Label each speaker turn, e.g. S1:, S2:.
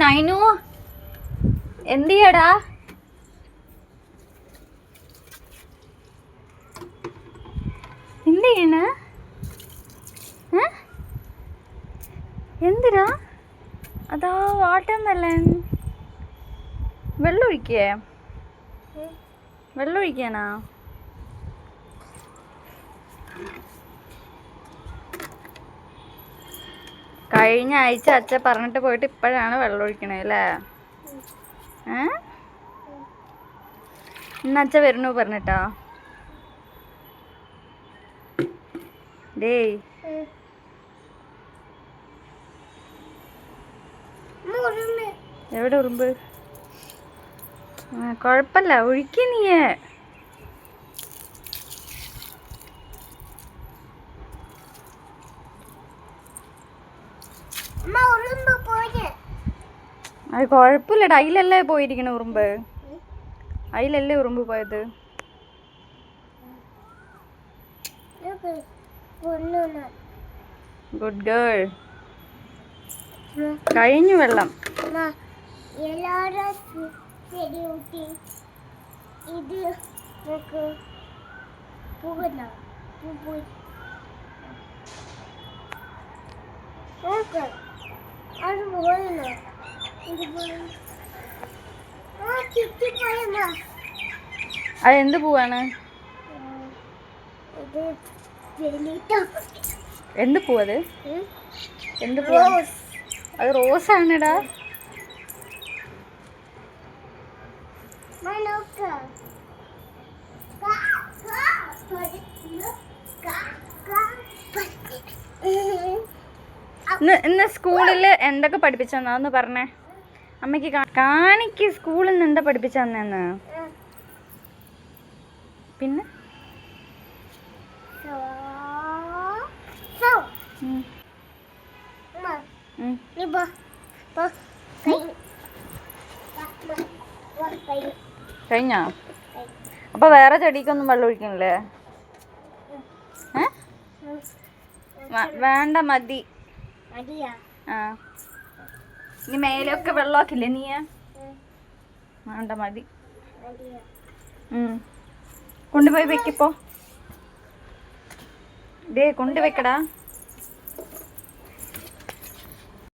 S1: നൈനു എന്ത് ചെയ്യടാ? എന്ത് ചെയ്യണ? എന്തിനാ? അതാ വാട്ടർമെലൺ. വെള്ളം ഒഴിക്കേ? വെള്ളം ഒഴിക്കാനാ? കഴിഞ്ഞ ആഴ്ച അച്ഛൻ പറഞ്ഞിട്ട് പോയിട്ട് ഇപ്പോഴാണ് വെള്ളം ഒഴിക്കണേ അല്ലേ? ഇന്ന് അച്ഛൻ വരണു പറഞ്ഞിട്ടാ? ഡേയ് എവിടെ ഉറുമ്പ്? കൊഴപ്പല്ല, ഒഴിക്ക നീയേ. അത് കൊഴപ്പില്ലടാ, അതിലല്ലേ പോയിരിക്കണ ഉറുമ്പ്? അതിലല്ലേ ഉറുമ്പ് പോയത്? Good girl. കഴിഞ്ഞു വെള്ളം. അതെന്ത് പൂവാണ്? എന്ത് പൂവത്? എന്ത് പൂവാ? അത് റോസാണെടാ. ഇന്ന് സ്കൂളിൽ എന്തൊക്കെ പഠിപ്പിച്ചെന്നാന്ന് പറഞ്ഞേ അമ്മയ്ക്ക്? കാണിക്ക് സ്കൂളിൽ നിന്ന് എന്താ പഠിപ്പിച്ചെന്നു? പിന്നെ കഴിഞ്ഞോ? അപ്പൊ വേറെ ചെടിക്കൊന്നും വെള്ളം ഒഴിക്കണില്ലേ? വേണ്ട, മതി. ആ, ഇനി മേലൊക്കെ വെള്ളമാക്കില്ലേ നീ? വേണ്ട, മതി. കൊണ്ടുപോയി വെക്കിപ്പോ. കൊണ്ടുവെക്കടാ.